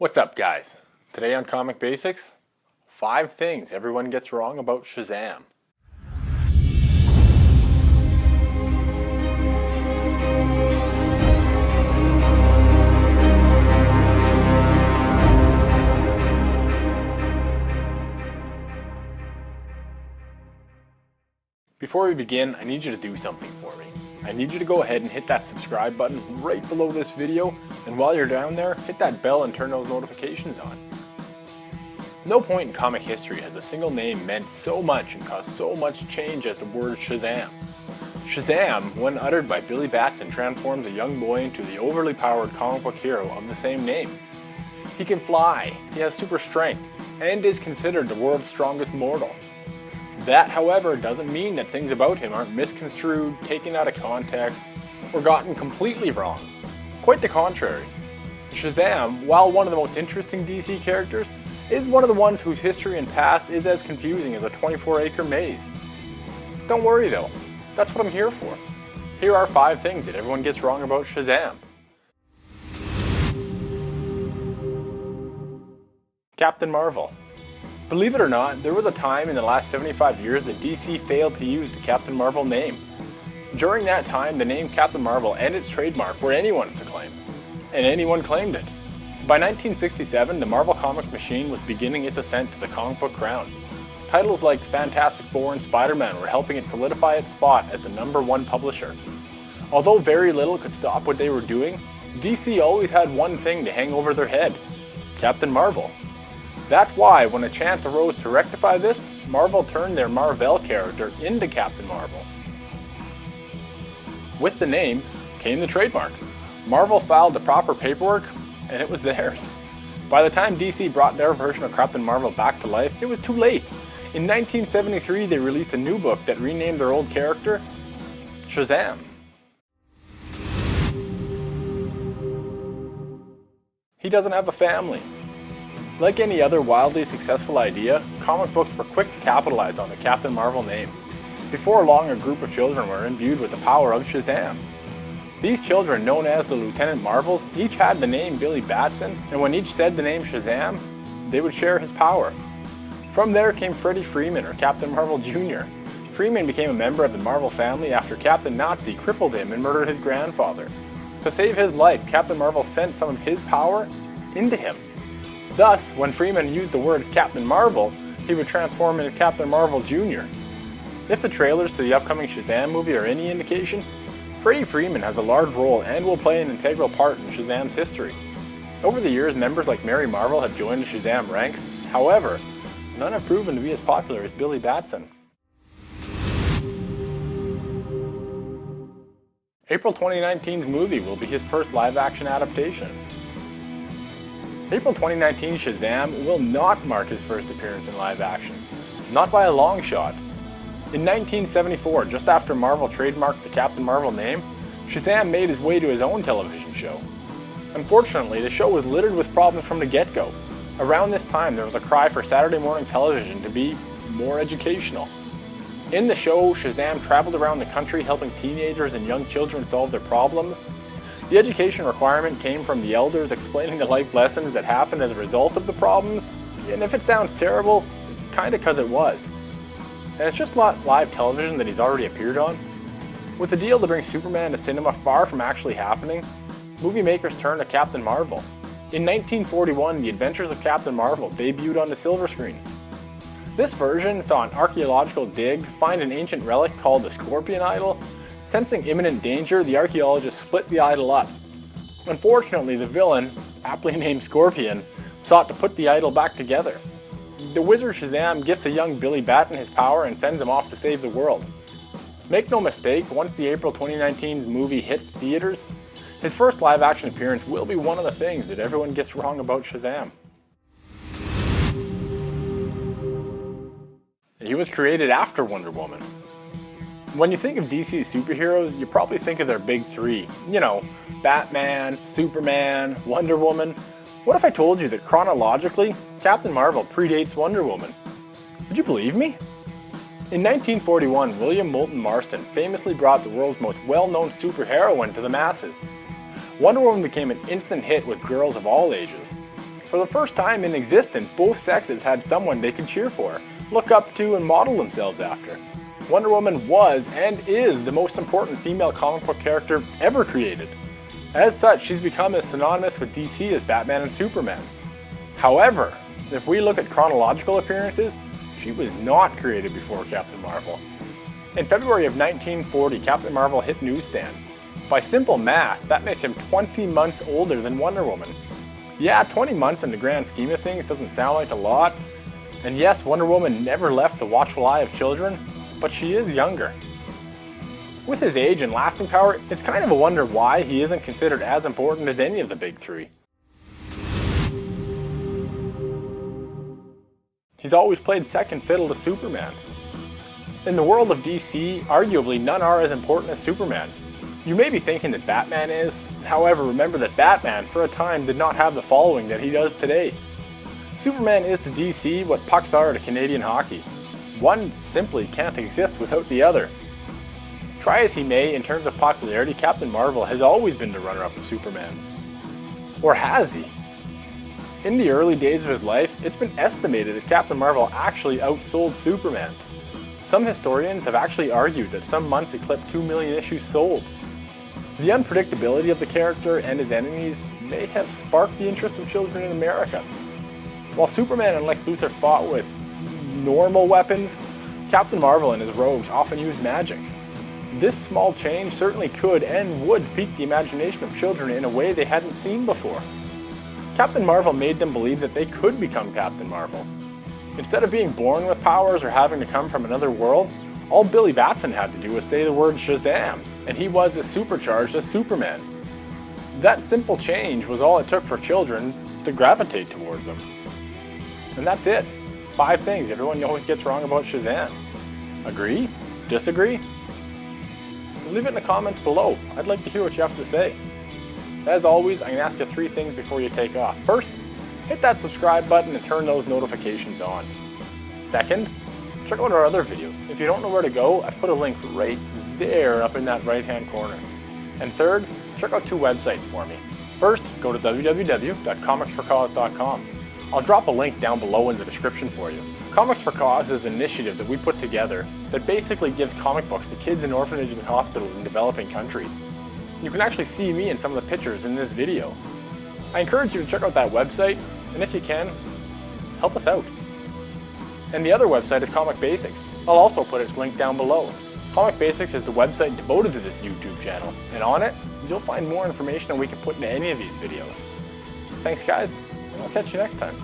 What's up, guys? Today on Comic Basics, 5 things everyone gets wrong about Shazam. Before we begin, I need you to do something for me. I need you to go ahead and hit that subscribe button right below this video, and while you're down there, hit that bell and turn those notifications on. No point in comic history has a single name meant so much and caused so much change as the word Shazam. Shazam, when uttered by Billy Batson, transforms a young boy into the overly powered comic book hero of the same name. He can fly, he has super strength, and is considered the world's strongest mortal. That, however, doesn't mean that things about him aren't misconstrued, taken out of context, or gotten completely wrong. Quite the contrary. Shazam, while one of the most interesting DC characters, is one of the ones whose history and past is as confusing as a 24-acre maze. Don't worry though, that's what I'm here for. Here are 5 things that everyone gets wrong about Shazam. Captain Marvel. Believe it or not, there was a time in the last 75 years that DC failed to use the Captain Marvel name. During that time, the name Captain Marvel and its trademark were anyone's to claim, and anyone claimed it. By 1967, the Marvel Comics machine was beginning its ascent to the comic book crown. Titles like Fantastic Four and Spider-Man were helping it solidify its spot as the #1 publisher. Although very little could stop what they were doing, DC always had one thing to hang over their head: Captain Marvel. That's why, when a chance arose to rectify this, Marvel turned their Marvel character into Captain Marvel. With the name came the trademark. Marvel filed the proper paperwork, and it was theirs. By the time DC brought their version of Captain Marvel back to life, it was too late. In 1973, they released a new book that renamed their old character Shazam. He doesn't have a family. Like any other wildly successful idea, comic books were quick to capitalize on the Captain Marvel name. Before long, a group of children were imbued with the power of Shazam. These children, known as the Lieutenant Marvels, each had the name Billy Batson, and when each said the name Shazam, they would share his power. From there came Freddie Freeman, or Captain Marvel Jr. Freeman became a member of the Marvel family after Captain Nazi crippled him and murdered his grandfather. To save his life, Captain Marvel sent some of his power into him. Thus, when Freeman used the words Captain Marvel, he would transform into Captain Marvel Jr. If the trailers to the upcoming Shazam movie are any indication, Freddie Freeman has a large role and will play an integral part in Shazam's history. Over the years, members like Mary Marvel have joined the Shazam ranks. However, none have proven to be as popular as Billy Batson. April 2019's movie will be his first live-action adaptation. April 2019 Shazam will not mark his first appearance in live action. Not by a long shot. In 1974, just after Marvel trademarked the Captain Marvel name, Shazam made his way to his own television show. Unfortunately, the show was littered with problems from the get-go. Around this time, there was a cry for Saturday morning television to be more educational. In the show, Shazam traveled around the country helping teenagers and young children solve their problems. The education requirement came from the elders explaining the life lessons that happened as a result of the problems, and if it sounds terrible, it's kinda cause it was. And it's just not live television that he's already appeared on. With the deal to bring Superman to cinema far from actually happening, movie makers turned to Captain Marvel. In 1941, The Adventures of Captain Marvel debuted on the silver screen. This version saw an archaeological dig find an ancient relic called the Scorpion Idol. Sensing imminent danger, the archaeologists split the idol up. Unfortunately, the villain, aptly named Scorpion, sought to put the idol back together. The wizard Shazam gifts a young Billy Batson his power and sends him off to save the world. Make no mistake, once the April 2019's movie hits theaters, his first live-action appearance will be one of the things that everyone gets wrong about Shazam. He was created after Wonder Woman. When you think of DC's superheroes, you probably think of their big 3. You know, Batman, Superman, Wonder Woman. What if I told you that chronologically, Captain Marvel predates Wonder Woman? Would you believe me? In 1941, William Moulton Marston famously brought the world's most well-known superheroine to the masses. Wonder Woman became an instant hit with girls of all ages. For the first time in existence, both sexes had someone they could cheer for, look up to, and model themselves after. Wonder Woman was and is the most important female comic book character ever created. As such, she's become as synonymous with DC as Batman and Superman. However, if we look at chronological appearances, she was not created before Captain Marvel. In February of 1940, Captain Marvel hit newsstands. By simple math, that makes him 20 months older than Wonder Woman. Yeah, 20 months in the grand scheme of things doesn't sound like a lot. And yes, Wonder Woman never left the watchful eye of children, but she is younger. With his age and lasting power, it's kind of a wonder why he isn't considered as important as any of the big three. He's always played second fiddle to Superman. In the world of DC, arguably none are as important as Superman. You may be thinking that Batman is, however, remember that Batman for a time did not have the following that he does today. Superman is to DC what pucks are to Canadian hockey. One simply can't exist without the other. Try as he may, in terms of popularity, Captain Marvel has always been the runner-up to Superman. Or has he? In the early days of his life, it's been estimated that Captain Marvel actually outsold Superman. Some historians have actually argued that some months eclipsed 2 million issues sold. The unpredictability of the character and his enemies may have sparked the interest of children in America. While Superman and Lex Luthor fought with normal weapons, Captain Marvel and his rogues often used magic. This small change certainly could and would pique the imagination of children in a way they hadn't seen before. Captain Marvel made them believe that they could become Captain Marvel. Instead of being born with powers or having to come from another world, all Billy Batson had to do was say the word Shazam, and he was as supercharged as Superman. That simple change was all it took for children to gravitate towards him. And that's it. 5 things everyone always gets wrong about Shazam. Agree? Disagree? Leave it in the comments below. I'd like to hear what you have to say. As always, I'm going to ask you 3 things before you take off. First, hit that subscribe button and turn those notifications on. Second, check out our other videos. If you don't know where to go, I've put a link right there up in that right-hand corner. And third, check out 2 websites for me. First, go to www.comicsforcause.com. I'll drop a link down below in the description for you. Comics for Cause is an initiative that we put together that basically gives comic books to kids in orphanages and hospitals in developing countries. You can actually see me in some of the pictures in this video. I encourage you to check out that website, and if you can, help us out. And the other website is Comic Basics. I'll also put its link down below. Comic Basics is the website devoted to this YouTube channel, and on it, you'll find more information than we can put into any of these videos. Thanks guys, and I'll catch you next time.